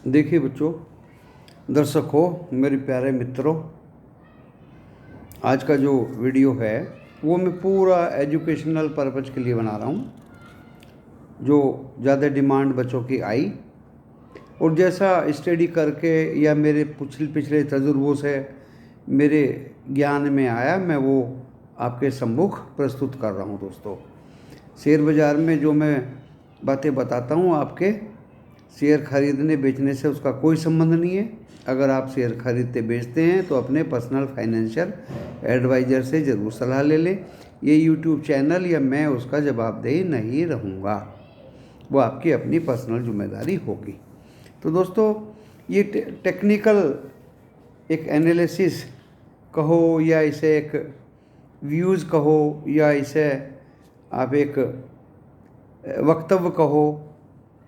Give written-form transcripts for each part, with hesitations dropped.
देखिए बच्चों, दर्शकों, मेरे प्यारे मित्रों, आज का जो वीडियो है वो मैं पूरा एजुकेशनल पर्पज़ के लिए बना रहा हूँ। जो ज़्यादा डिमांड बच्चों की आई और जैसा स्टडी करके या मेरे पिछले तजुर्बों से मेरे ज्ञान में आया, मैं वो आपके सम्मुख प्रस्तुत कर रहा हूँ। दोस्तों, शेयर बाज़ार में जो मैं बातें बताता हूँ, आपके शेयर खरीदने बेचने से उसका कोई संबंध नहीं है। अगर आप शेयर खरीदते बेचते हैं तो अपने पर्सनल फाइनेंशियल एडवाइज़र से ज़रूर सलाह ले लें। ये यूट्यूब चैनल या मैं उसका जवाबदेही नहीं रहूँगा, वो आपकी अपनी पर्सनल जिम्मेदारी होगी। तो दोस्तों, ये टेक्निकल एक एनालिसिस कहो या इसे एक व्यूज़ कहो या इसे आप एक वक्तव्य कहो,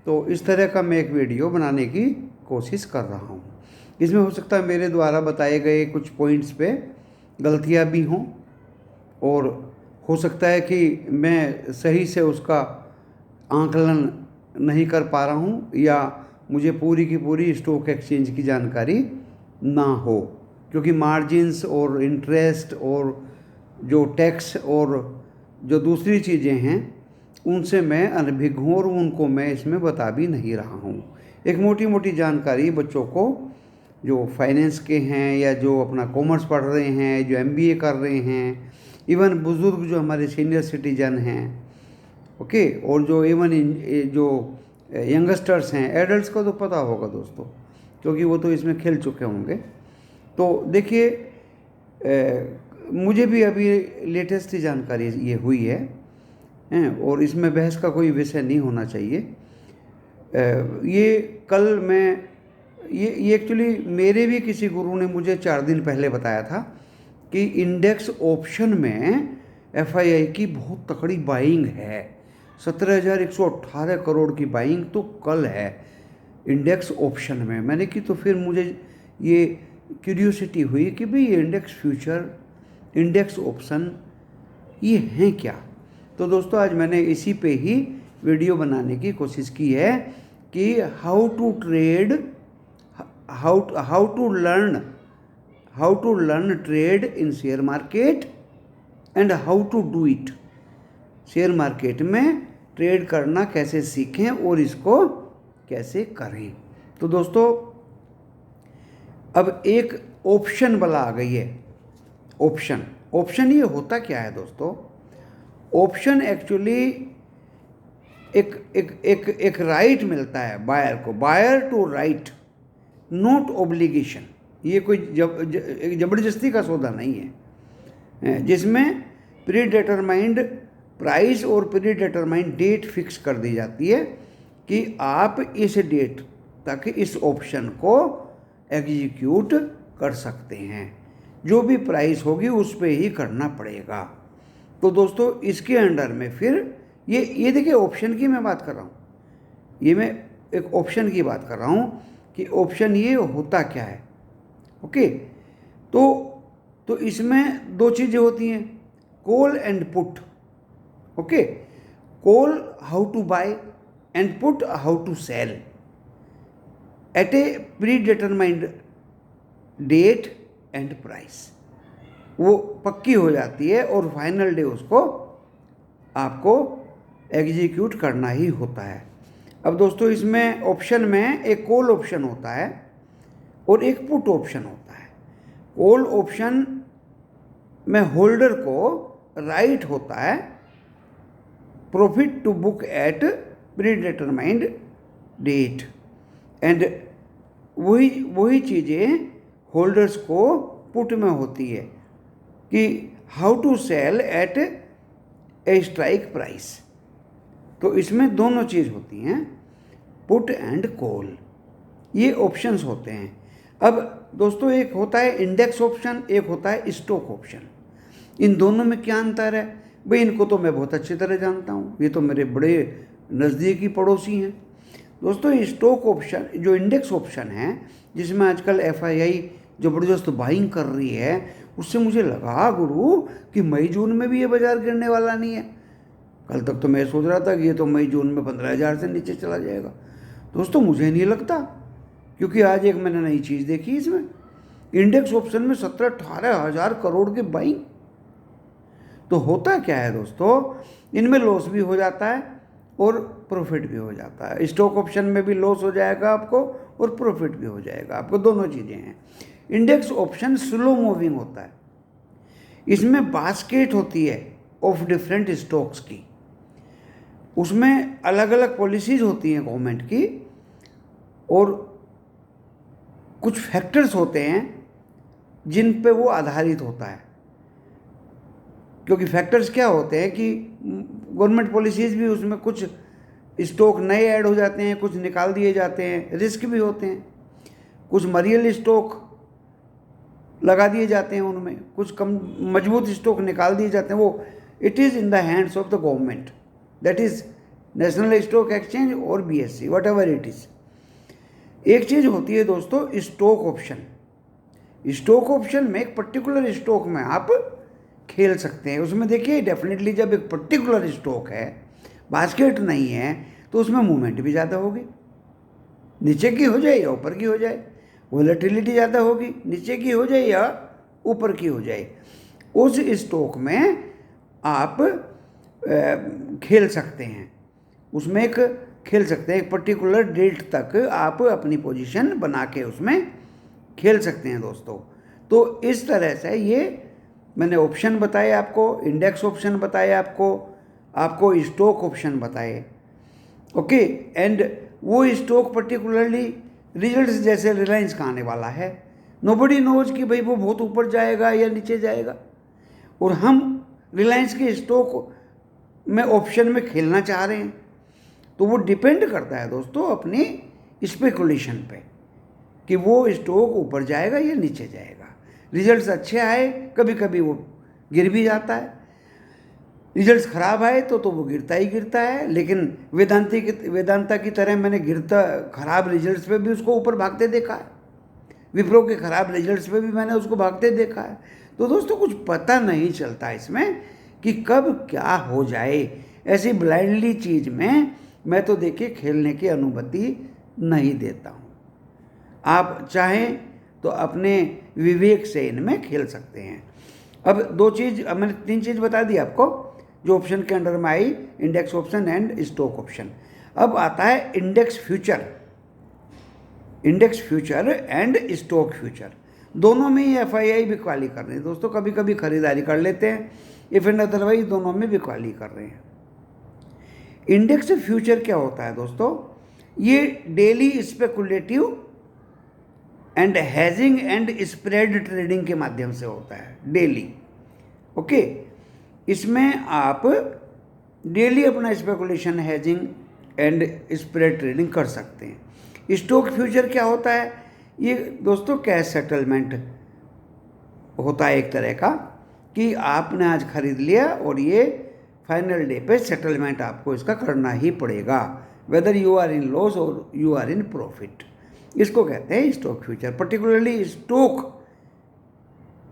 तो इस तरह का मैं एक वीडियो बनाने की कोशिश कर रहा हूँ। इसमें हो सकता है मेरे द्वारा बताए गए कुछ पॉइंट्स पे गलतियाँ भी हों और हो सकता है कि मैं सही से उसका आंकलन नहीं कर पा रहा हूँ या मुझे पूरी की पूरी स्टॉक एक्सचेंज की जानकारी ना हो, क्योंकि मार्जिन्स और इंटरेस्ट और जो टैक्स और जो दूसरी चीज़ें हैं उनसे मैं अनभिज्ञ हूँ और उनको मैं इसमें बता भी नहीं रहा हूँ। एक मोटी मोटी जानकारी बच्चों को जो फाइनेंस के हैं या जो अपना कॉमर्स पढ़ रहे हैं, जो एमबीए कर रहे हैं, इवन बुज़ुर्ग जो हमारे सीनियर सिटीजन हैं, ओके, और जो इवन जो यंगस्टर्स हैं, एडल्ट्स को तो पता होगा दोस्तों, क्योंकि वो तो इसमें खेल चुके होंगे। तो देखिए, मुझे भी अभी लेटेस्ट ही जानकारी ये हुई है और इसमें बहस का कोई विषय नहीं होना चाहिए। ये कल मैं ये एक्चुअली मेरे भी किसी गुरु ने मुझे 4 दिन पहले बताया था कि इंडेक्स ऑप्शन में एफआईआई की बहुत तकड़ी बाइंग है। 17,118 करोड़ की बाइंग तो कल है इंडेक्स ऑप्शन में। मैंने कि तो फिर मुझे ये क्यूरियोसिटी हुई कि भाई ये इंडेक्स फ्यूचर, इंडेक्स ऑप्शन ये हैं क्या। तो दोस्तों, आज मैंने इसी पे ही वीडियो बनाने की कोशिश की है कि how to trade, how to learn trade in share market and how to do it. Share market में ट्रेड करना कैसे सीखें और इसको कैसे करें। तो दोस्तों, अब एक ऑप्शन वाला आ गई है। ऑप्शन ये होता क्या है दोस्तों? ऑप्शन एक्चुअली एक राइट मिलता है बायर को, buyer to right, not obligation. ये कोई जबरदस्ती का सौदा नहीं है, जिसमें प्री डिटरमाइंड प्राइस और प्री डिटरमाइंड डेट फिक्स कर दी जाती है कि आप इस डेट तक इस ऑप्शन को एग्जीक्यूट कर सकते हैं। जो भी प्राइस होगी उस पर ही करना पड़ेगा। तो दोस्तों, इसके अंडर में फिर ये देखिए, ऑप्शन की मैं बात कर रहा हूँ, ये मैं एक ऑप्शन की बात कर रहा हूँ कि ऑप्शन ये होता क्या है। ओके, तो इसमें दो चीज़ें होती हैं, call and put. Okay, call how to buy and put how to sell at a predetermined date and price. वो पक्की हो जाती है और फाइनल डे उसको आपको एग्जीक्यूट करना ही होता है। अब दोस्तों, इसमें ऑप्शन में एक कॉल ऑप्शन होता है और एक पुट ऑप्शन होता है। कॉल ऑप्शन में होल्डर को राइट होता है profit to book at predetermined date, and वही चीज़ें होल्डर्स को पुट में होती है कि how to sell at a strike price. तो इसमें दोनों चीज़ होती हैं, पुट एंड कॉल, ये ऑप्शंस होते हैं। अब दोस्तों, एक होता है इंडेक्स ऑप्शन, एक होता है स्टॉक ऑप्शन। इन दोनों में क्या अंतर है भाई? इनको तो मैं बहुत अच्छी तरह जानता हूँ, ये तो मेरे बड़े नज़दीकी पड़ोसी हैं। दोस्तों, स्टॉक ऑप्शन जो इंडेक्स ऑप्शन है, जिसमें आजकल एफआईआई ज़बरदस्त बाइंग कर रही है, उससे मुझे लगा गुरु कि मई जून में भी ये बाज़ार गिरने वाला नहीं है। कल तक तो मैं सोच रहा था कि ये तो मई जून में 15,000 से नीचे चला जाएगा। दोस्तों, मुझे नहीं लगता क्योंकि आज एक मैंने नई चीज़ देखी इसमें, इंडेक्स ऑप्शन में 17-18 हज़ार करोड़ के बाइंग। तो होता क्या है दोस्तों, इनमें लॉस भी हो जाता है और प्रॉफिट भी हो जाता है। स्टॉक ऑप्शन में भी लॉस हो जाएगा आपको और प्रॉफिट भी हो जाएगा आपको, दोनों चीज़ें हैं। इंडेक्स ऑप्शन स्लो मूविंग होता है, इसमें बास्केट होती है ऑफ डिफरेंट स्टॉक्स की, उसमें अलग अलग पॉलिसीज होती हैं गवर्नमेंट की और कुछ फैक्टर्स होते हैं जिन पे वो आधारित होता है। क्योंकि फैक्टर्स क्या होते हैं कि गवर्नमेंट पॉलिसीज भी, उसमें कुछ स्टॉक नए ऐड हो जाते हैं, कुछ निकाल दिए जाते हैं, रिस्क भी होते हैं, कुछ मरियल स्टॉक लगा दिए जाते हैं उनमें, कुछ कम मजबूत स्टॉक निकाल दिए जाते हैं। वो it is in the hands of the government, that is national stock exchange और BSE, what ever it is. एक चीज़ होती है दोस्तों स्टॉक ऑप्शन। स्टॉक ऑप्शन में एक पर्टिकुलर स्टॉक में आप खेल सकते हैं। उसमें देखिए डेफिनेटली जब एक पर्टिकुलर स्टॉक है, बास्केट नहीं है, तो उसमें मूवमेंट भी ज़्यादा होगी, नीचे की हो जाए या ऊपर की हो जाए, वोलेटिलिटी ज़्यादा होगी, नीचे की हो जाए या ऊपर की हो जाए। उस स्टॉक में आप खेल सकते हैं, उसमें एक खेल सकते हैं, एक पर्टिकुलर डेट तक आप अपनी पोजीशन बना के उसमें खेल सकते हैं दोस्तों। तो इस तरह से ये मैंने ऑप्शन बताए आपको, इंडेक्स ऑप्शन बताए आपको स्टॉक ऑप्शन बताए, ओके। एंड वो स्टॉक पर्टिकुलरली रिजल्ट्स जैसे रिलायंस का आने वाला है, नोबडी नोज कि भाई वो बहुत ऊपर जाएगा या नीचे जाएगा, और हम रिलायंस के स्टॉक में ऑप्शन में खेलना चाह रहे हैं। तो वो डिपेंड करता है दोस्तों अपनी स्पेकुलेशन पे कि वो स्टॉक ऊपर जाएगा या नीचे जाएगा। रिजल्ट्स अच्छे आए, कभी कभी वो गिर भी जाता है, रिजल्ट्स खराब आए तो वो गिरता ही गिरता है। लेकिन वेदांता की तरह मैंने गिरता खराब रिजल्ट्स पे भी उसको ऊपर भागते देखा है, विप्रो के खराब रिजल्ट्स पे भी मैंने उसको भागते देखा है। तो दोस्तों कुछ पता नहीं चलता इसमें कि कब क्या हो जाए। ऐसी ब्लाइंडली चीज़ में मैं तो देखिए खेलने की अनुमति नहीं देता हूँ। आप चाहें तो अपने विवेक से इनमें खेल सकते हैं। अब अब मैंने 3 चीज़ बता दी आपको जो ऑप्शन के अंडर में आई, index option and stock option. अब आता है index future and stock future. दोनों में ही FII बिकवाली कर रहे हैं दोस्तों, कभी कभी खरीदारी कर लेते हैं, इफ एंड अदरवाइज दोनों में बिकवाली कर रहे हैं। इंडेक्स फ्यूचर क्या होता है दोस्तों, ये daily speculative and hedging and spread trading के माध्यम से होता है, डेली, ओके। इसमें आप डेली अपना speculation, hedging and spread trading कर सकते हैं। स्टॉक फ्यूचर क्या होता है, ये दोस्तों कैश सेटलमेंट होता है एक तरह का, कि आपने आज खरीद लिया और ये फाइनल डे पे सेटलमेंट आपको इसका करना ही पड़ेगा, whether you are in loss और यू आर इन प्रॉफिट। इसको कहते हैं स्टॉक फ्यूचर। पर्टिकुलरली स्टॉक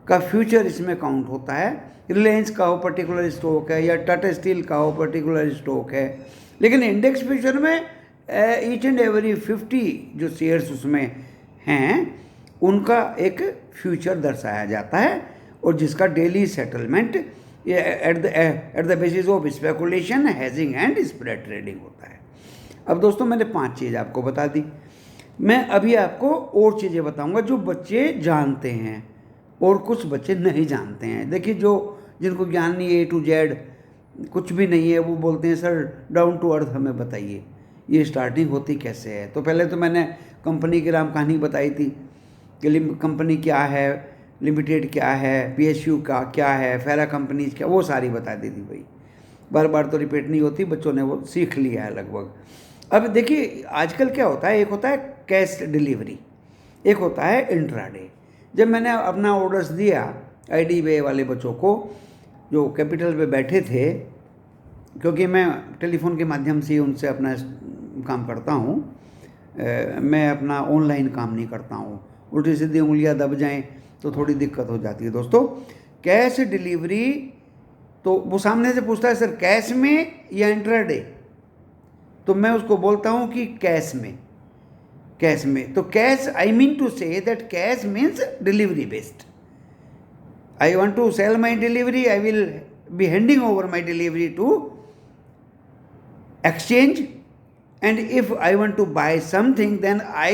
का फ्यूचर इसमें काउंट होता है। रिलायंस का हो पर्टिकुलर स्टॉक है, या टाटा स्टील का हो पर्टिकुलर स्टॉक है। लेकिन इंडेक्स फ्यूचर में ईच एंड एवरी 50 जो शेयर्स उसमें हैं उनका एक फ्यूचर दर्शाया जाता है, और जिसका daily settlement at the basis of speculation, hedging and spread trading होता है। अब दोस्तों मैंने 5 चीज़ आपको बता दी, मैं अभी आपको और चीज़ें बताऊंगा जो बच्चे जानते हैं और कुछ बच्चे नहीं जानते हैं। देखिए जिनको ज्ञान नहीं है, A to Z कुछ भी नहीं है, वो बोलते हैं सर डाउन टू अर्थ हमें बताइए ये स्टार्टिंग होती कैसे है। तो पहले तो मैंने कंपनी की राम कहानी बताई थी कि कंपनी क्या है, लिमिटेड क्या है, PSU का क्या है, फेरा कंपनीज क्या, वो सारी बता दी थी भाई, बार बार तो रिपीट नहीं होती, बच्चों ने वो सीख लिया है लगभग। अब देखिए आजकल क्या होता है, एक होता है कैश डिलीवरी, एक होता है इंट्राडे। जब मैंने अपना ऑर्डर्स दिया IDBI वाले बच्चों को जो कैपिटल पे बैठे थे, क्योंकि मैं टेलीफोन के माध्यम से उनसे अपना काम करता हूँ, मैं अपना ऑनलाइन काम नहीं करता हूँ, उल्टी सीधी उंगलियाँ दब जाएं तो थोड़ी दिक्कत हो जाती है दोस्तों। कैश डिलीवरी तो वो सामने से पूछता है सर कैश में या इंट्राडे, तो मैं उसको बोलता हूँ कि कैश कैश में। तो cash, I mean to say that cash means delivery based. I want to sell my delivery, I will be handing over my delivery to exchange, and if I want to buy something, then I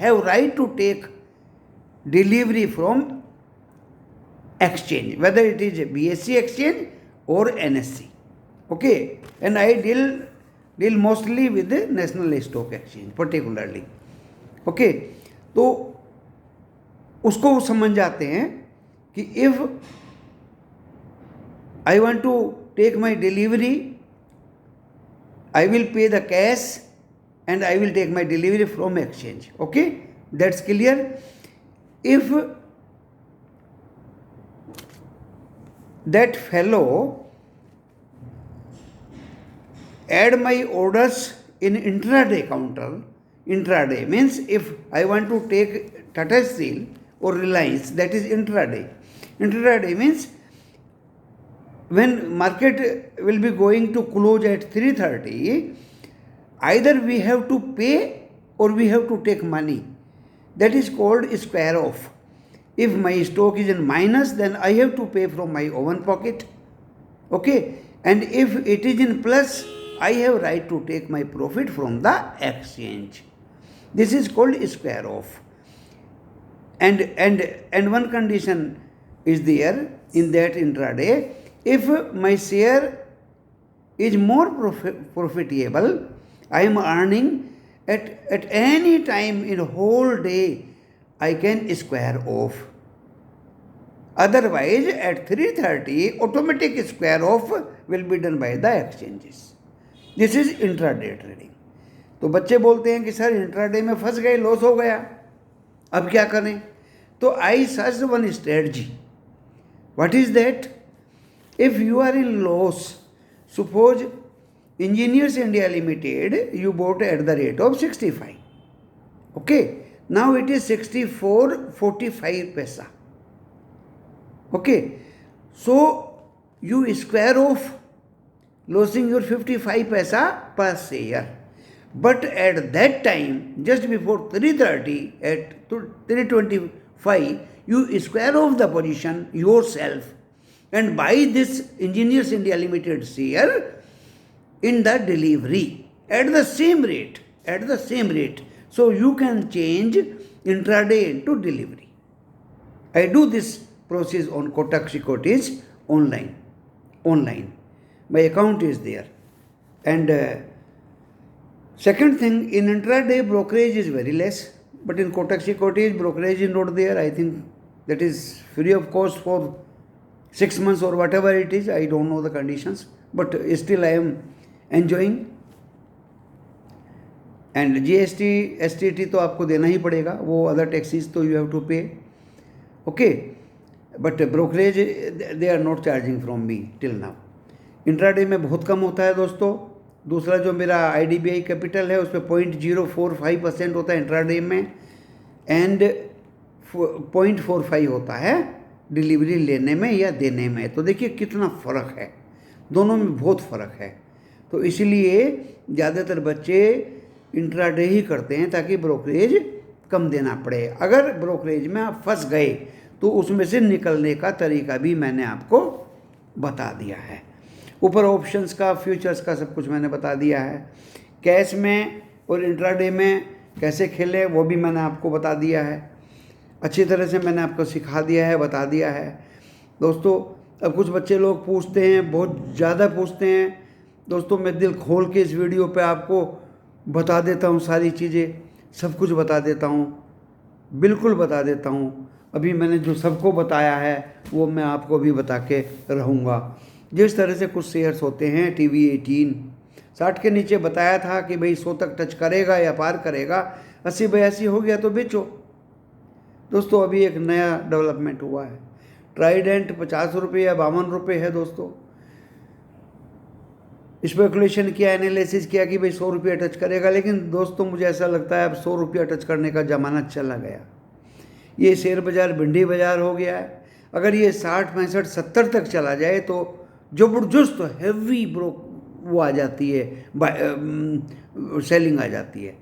have right to take delivery from exchange, whether it is a BSE exchange or NSE. Okay, and I deal mostly with the National Stock Exchange particularly. Okay, तो उसको वो समझ जाते हैं कि if I want to take my delivery, I will pay the cash and I will take my delivery from exchange. Okay, that's clear. If that fellow add my orders in intraday counter, intraday means if I want to take Tata Steel or Reliance, that is intraday. Intraday means when market will be going to close at 3:30, either we have to pay or we have to take money. That is called square off. If my stock is in minus, then I have to pay from my own pocket. Okay, and if it is in plus, I have right to take my profit from the exchange. This is called square off. And one condition is there in that intraday. If my share is more profitable, I am earning at any time in a whole day, I can square off. Otherwise, at 3:30, automatic square off will be done by the exchanges. This is intraday trading. तो बच्चे बोलते हैं कि sir intraday में फंस गए, loss हो गया, अब क्या करें? तो I search one strategy. What is that? If you are in loss, suppose Engineers India Limited, you bought at the rate of 65. Okay, now it is 64.45 paisa. Okay, so you square off, losing your 55 paisa per share. But at that time, just before 3:30, at 3:25, you square off the position yourself and buy this Engineers India Limited share in the delivery at the same rate. So you can change intraday into delivery. I do this process on Kotak Securities online. My account is there. And second thing, in intraday brokerage is very less, but in Kotak Securities brokerage is not there. I think that is free of cost for 6 months or whatever it is. I don't know the conditions, but still I am enjoying. And GST, STT तो आपको देना ही पड़ेगा, वो other taxes तो you have to pay. Okay, but brokerage they are not charging from me till now. Intraday में बहुत कम होता है दोस्तों. दूसरा जो मेरा IDBI कैपिटल है उस पर 0.045% होता है इंट्राडे में, एंड 0.45 होता है डिलीवरी लेने में या देने में. तो देखिए कितना फ़र्क है, दोनों में बहुत फ़र्क है. तो इसलिए ज़्यादातर बच्चे इंट्राडे ही करते हैं ताकि ब्रोकरेज कम देना पड़े. अगर ब्रोकरेज में आप फंस गए तो उसमें से निकलने का तरीका भी मैंने आपको बता दिया है. ऊपर ऑप्शंस का, फ्यूचर्स का सब कुछ मैंने बता दिया है. कैश में और इंट्राडे में कैसे खेलें वो भी मैंने आपको बता दिया है. अच्छी तरह से मैंने आपको सिखा दिया है, बता दिया है दोस्तों. अब कुछ बच्चे लोग पूछते हैं, बहुत ज़्यादा पूछते हैं दोस्तों. मैं दिल खोल के इस वीडियो पे आपको बता देता हूँ, सारी चीज़ें सब कुछ बता देता हूँ, बिल्कुल बता देता हूँ. अभी मैंने जो सबको बताया है वो मैं आपको भी बता के रहूँगा. जिस तरह से कुछ शेयर्स होते हैं, TV18 60 के नीचे बताया था कि भाई 100 तक टच करेगा या पार करेगा, 80-82 हो गया तो बेचो दोस्तों. अभी एक नया डेवलपमेंट हुआ है, ट्राइडेंट 50 रुपये या 52 रुपये है दोस्तों. स्पेकुलेशन किया, एनालिसिस किया कि भाई 100 रुपया टच करेगा, लेकिन दोस्तों मुझे ऐसा लगता है अब 100 रुपया टच करने का ज़माना चला गया. ये शेयर बाज़ार भिंडी बाज़ार हो गया है. अगर ये 60, 65, 70 तक चला जाए तो ज़बरदस्त हैवी वो आ जाती है, सेलिंग आ जाती है.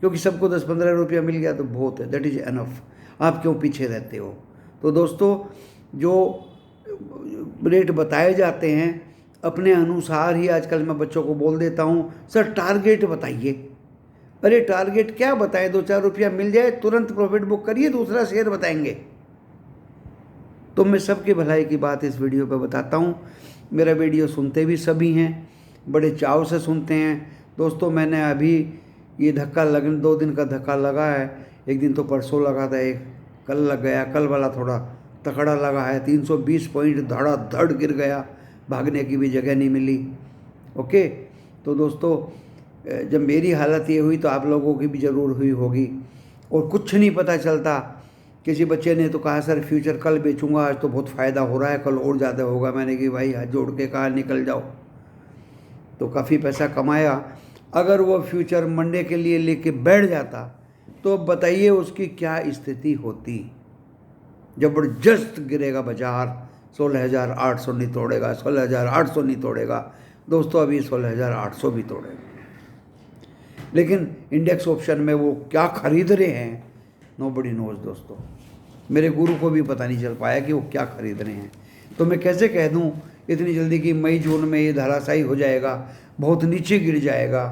क्योंकि सबको 10-15 रुपया मिल गया तो बहुत है, दैट इज़ एनफ। आप क्यों पीछे रहते हो? तो दोस्तों, जो रेट बताए जाते हैं अपने अनुसार ही आजकल मैं बच्चों को बोल देता हूँ, सर टारगेट बताइए। अरे टारगेट क्या बताएं, 2-4 रुपया मिल जाए तुरंत प्रॉफिट बुक करिए, दूसरा शेयर बताएंगे। तो मैं सबकी भलाई की बात इस वीडियो पे बताता हूँ। मेरा वीडियो सुनते भी सभी हैं, बड़े चाव से सुनते हैं। दोस्तों, मैंने अभी ये धक्का लगने 2 दिन का धक्का लगा है। एक दिन तो परसों लगा था, एक कल लग गया। कल वाला थोड़ा तकड़ा लगा है, 320 पॉइंट धड़ाधड़ गिर गया, भागने की भी जगह नहीं मिली। ओके, तो दोस्तों, जब मेरी हालत ये हुई तो आप लोगों की भी ज़रूर हुई होगी। और कुछ नहीं पता चलता। किसी बच्चे ने तो कहा सर फ्यूचर कल बेचूंगा, आज तो बहुत फ़ायदा हो रहा है, कल और ज़्यादा होगा। मैंने कि भाई हाथ जोड़ के कहा निकल जाओ। तो काफ़ी पैसा कमाया। अगर वो फ्यूचर मंडे के लिए लेके बैठ जाता तो बताइए उसकी क्या स्थिति होती। ज़बरदस्त गिरेगा बाजार, 16,800 नहीं तोड़ेगा, 16,800 नहीं तोड़ेगा। दोस्तों, अभी 16,800 भी तोड़ेगा। लेकिन इंडेक्स ऑप्शन में वो क्या खरीद रहे हैं, नोबडी नोज। दोस्तों, मेरे गुरु को भी पता नहीं चल पाया कि वो क्या खरीद रहे हैं। तो मैं कैसे कह दूं इतनी जल्दी कि मई जून में ये धराशायी हो जाएगा, बहुत नीचे गिर जाएगा,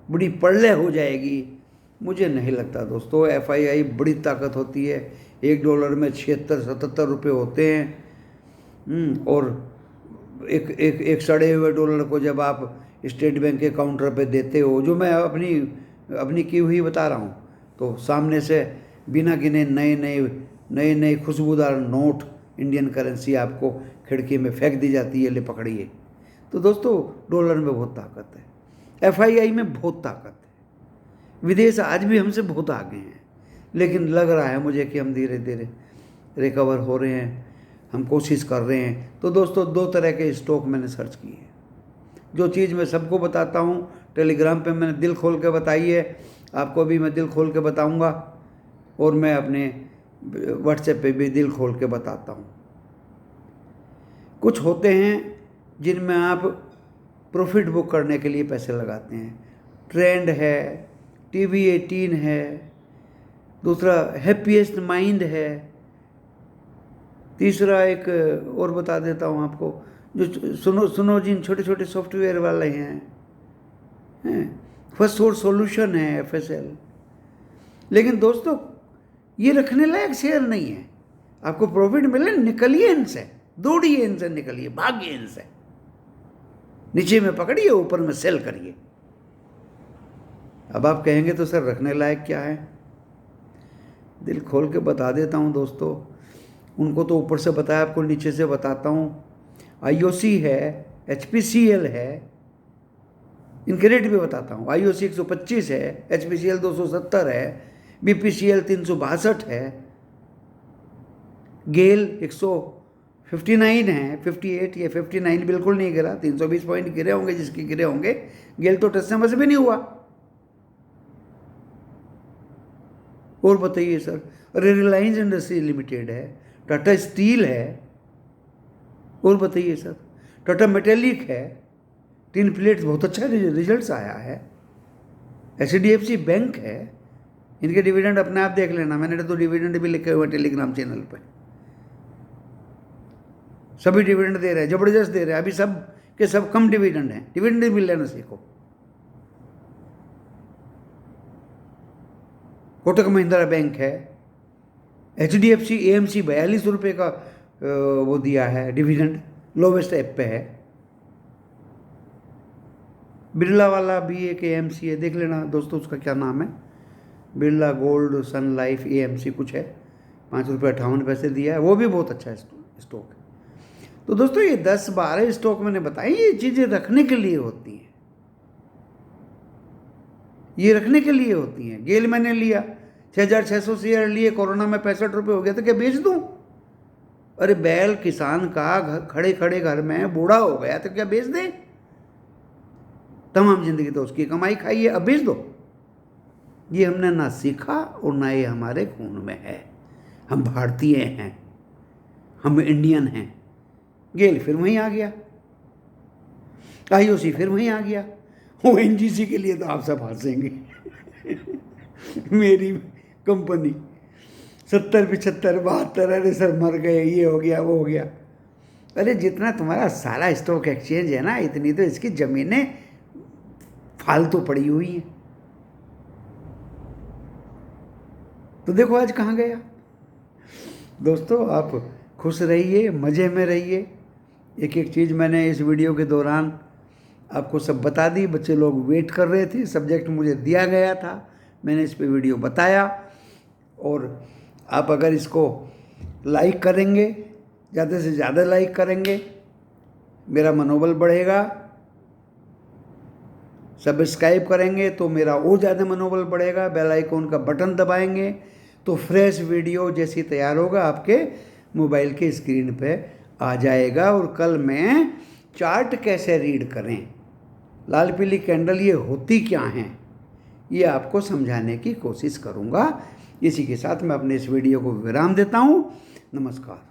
बड़ी प्रलय हो जाएगी? मुझे नहीं लगता दोस्तों। FII बड़ी ताकत होती है। $1 में 76-77 रुपये होते हैं। और एक सड़े हुए डॉलर को जब आप स्टेट बैंक के काउंटर पे देते हो, जो मैं अपनी की हुई बता रहा हूँ, तो सामने से बिना गिने नए खुशबूदार नोट इंडियन करेंसी आपको खिड़की में फेंक दी जाती है, ले पकड़िए। तो दोस्तों, डॉलर में बहुत ताकत है, FII में बहुत ताकत है। विदेश आज भी हमसे बहुत आगे हैं, लेकिन लग रहा है मुझे कि हम धीरे धीरे रिकवर हो रहे हैं, हम कोशिश कर रहे हैं। तो दोस्तों, 2 तरह के स्टॉक मैंने सर्च किए। जो चीज़ मैं सबको बताता हूँ टेलीग्राम पे मैंने दिल खोल के बताई है, आपको भी मैं दिल खोल के बताऊँगा, और मैं अपने व्हाट्सएप पे भी दिल खोल के बताता हूँ। कुछ होते हैं जिनमें आप प्रॉफिट बुक करने के लिए पैसे लगाते हैं। ट्रेंड है, TV18 है, दूसरा हैप्पीएस्ट माइंड है, तीसरा एक और बता देता हूँ आपको, जो सुनो जिन छोटे छोटे सॉफ्टवेयर वाले हैं, फर्स्ट सोर्स सॉल्यूशन है, FSL। लेकिन दोस्तों, ये रखने लायक शेयर नहीं है। आपको प्रॉफिट मिले, निकलिए इनसे, दौड़िए इनसे, निकलिए, भागिए इनसे, नीचे में पकड़िए, ऊपर में सेल करिए। अब आप कहेंगे तो सर रखने लायक क्या है? दिल खोल के बता देता हूँ दोस्तों। उनको तो ऊपर से बताया, आपको नीचे से बताता हूँ। IOC है, HPCL है, इनके रेट भी बताता हूँ। IOC 125 है, HPCL 270 है, BPCL 362 है, गेल 159 है, 58 या 59 बिल्कुल नहीं गिरा, 320 पॉइंट गिरे होंगे जिसके गिरे होंगे। गेल तो टच से भी नहीं हुआ। और बताइए सर, अरे रिलायंस इंडस्ट्री लिमिटेड है, टाटा स्टील है, और बताइए सर, टाटा मेटेलिक है, टिन प्लेट्स बहुत अच्छा रिजल्ट्स आया है, HDFC बैंक है। इनके डिविडेंड अपने आप देख लेना, मैंने तो डिविडेंड भी लिखे हुए टेलीग्राम चैनल पे। सभी डिविडेंड दे रहे हैं, जबरदस्त दे रहे हैं। अभी सब के सब कम डिविडेंड हैं, डिविडेंड भी लेना सीखो। कोटक महिंद्रा बैंक है, HDFC AMC 42 रुपये का वो दिया है डिविडेंड, लोवेस्ट ऐप पे है। बिरला वाला भी एक AMC है, देख लेना दोस्तों, उसका क्या नाम है, Birla gold Sun Life AMC कुछ है, 5.58 दिया है, वो भी बहुत अच्छा स्टॉक है। तो दोस्तों, ये 10-12 स्टॉक मैंने बताए, ये चीज़ें रखने के लिए होती हैं, ये रखने के लिए होती हैं। गेल मैंने लिया, 6,600 शेयर लिए, कोरोना में 65 रुपये हो गया, तो क्या बेच दूं? अरे बैल किसान का खड़े खड़े घर में बूढ़ा हो गया, तो क्या बेच दें? तमाम जिंदगी तो उसकी कमाई खाई है, अब बेच दो। ये हमने ना सीखा और ना ये हमारे खून में है। हम भारतीय हैं, हम इंडियन हैं। गेल फिर वहीं आ गया, IOC फिर वहीं आ गया, ONGC के लिए तो आप सब हंसेंगे। मेरी कंपनी 70 75 72, अरे सर मर गए, ये हो गया वो हो गया। अरे जितना तुम्हारा सारा स्टॉक एक्सचेंज है ना, इतनी तो इसकी ज़मीनें फालतू पड़ी हुई हैं। तो देखो आज कहाँ गया। दोस्तों आप खुश रहिए, मज़े में रहिए। एक एक चीज़ मैंने इस वीडियो के दौरान आपको सब बता दी। बच्चे लोग वेट कर रहे थे, सब्जेक्ट मुझे दिया गया था, मैंने इस पे वीडियो बताया। और आप अगर इसको लाइक करेंगे, ज़्यादा से ज़्यादा लाइक करेंगे, मेरा मनोबल बढ़ेगा। सब्सक्राइब करेंगे तो मेरा और ज़्यादा मनोबल बढ़ेगा। बेल आइकॉन का बटन दबाएंगे तो फ्रेश वीडियो जैसी तैयार होगा आपके मोबाइल के स्क्रीन पे आ जाएगा। और कल मैं चार्ट कैसे रीड करें, लाल पीली कैंडल ये होती क्या हैं, ये आपको समझाने की कोशिश करूँगा। इसी के साथ मैं अपने इस वीडियो को विराम देता हूँ। नमस्कार।